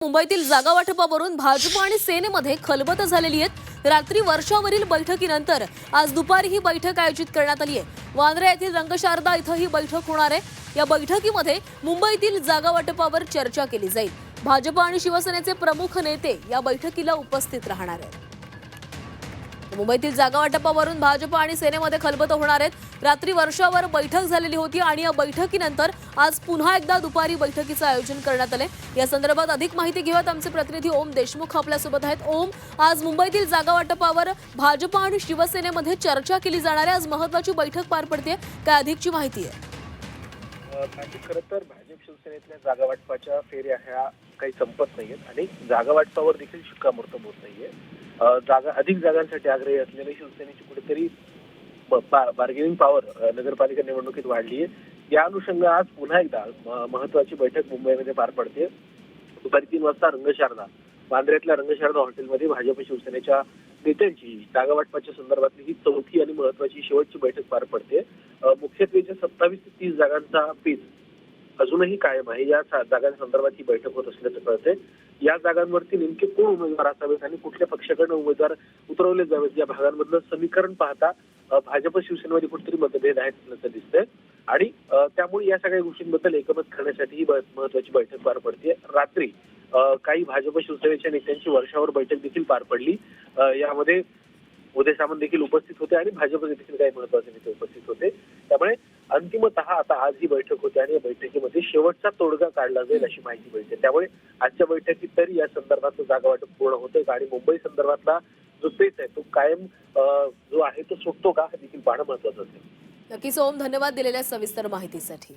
मुंबईतील जागा वाटपावरून भाजप आणि सेनेमध्ये खलबत झालेली आहे। रात्री वर्षावरील बैठकीनंतर आज दुपारी ही बैठक आयोजित करण्यात आली आहे। वांद्रे येथील रंगशारदा इथं ही बैठक होणार आहे। या बैठकीमध्ये मुंबईतील जागा वाटपावर चर्चा केली जाईल। भाजप आणि शिवसेनेचे प्रमुख नेते या बैठकीला उपस्थित राहणार आहेत। मुंबईतील जागा वाटपावरून भाजप आणि सेनेमध्ये खलबत होणार आहेत। रात्री वर्षावर बैठक झालेली होती आणि या बैठकीनंतर आज पुन्हा एकदा दुपारी बैठकीचं आयोजन करण्यात आले। या संदर्भात अधिक माहिती घेऊयात आमचे प्रतिनिधी ओम देशमुख आपल्यासोबत आहेत। ओम, आज मुंबईतील जागा वाटपावर भाजप आणि शिवसेनेमध्ये चर्चा केली जाणार आहे। आज महत्त्वाची बैठक पार पडते, काय अधिकची माहिती आहे? खरं तर भाजप शिवसेनेतल्या जागा वाटपाच्या फेऱ्या ह्या काही संपत नाहीयेत आणि जागा वाटपावर देखील शिक्कामोर्तब होत नाहीये। अधिक जागांसाठी आग्रही असलेल्या शिवसेनेची कुठेतरी बार्गेनिंग पॉवर नगरपालिका निवडणुकीत वाढली आहे। या अनुषंगाने आज पुन्हा एकदा महत्त्वाची बैठक मुंबईमध्ये पार पडते। दुपारी 3 वाजता रंगशारदा वांद्र्यातल्या रंगशारदा हॉटेलमध्ये भाजप शिवसेनेच्या नेत्यांची जागा वाटपाच्या संदर्भातली ही चौथी आणि महत्त्वाची शेवटची बैठक पार पडते। मुख्यत्वेच्या 27 ते 30 जागांचा पेच अजूनही कायम आहे। या जागांसंदर्भात ही बैठक होत असल्याचं कळतंय। या जागांवरती नेमके कोण उमेदवार असावेत आणि कुठल्या पक्षाकडून उमेदवार उतरवले जावेत या भागांमधलं समीकरण पाहता भाजप शिवसेनेमध्ये कुठेतरी मतभेद आहेत असल्याचं दिसतंय आणि त्यामुळे या सगळ्या गोष्टींबद्दल एकमत करण्यासाठी ही महत्त्वाची बैठक पार पडते। रात्री काही भाजप शिवसेनेच्या नेत्यांची वर्षावर बैठक देखील पार पडली। यामध्ये उदय सामंत देखील उपस्थित होते आणि भाजपचे देखील काही महत्त्वाचे नेते उपस्थित होते। त्यामुळे अंतिमतः आता आज ही बैठक होते आणि या बैठकीमध्ये शेवटचा तोडगा काढला जाईल अशी माहिती मिळते। त्यामुळे आजच्या बैठकीत तरी या संदर्भात जागा वाटप पूर्ण होतंय आणि मुंबई संदर्भातला जो पेच आहे तो कायम जो आहे तो सुटतो का हे देखील पाहणं महत्त्वाचं असेल। नक्कीच ओम, धन्यवाद दिलेल्या सविस्तर माहितीसाठी।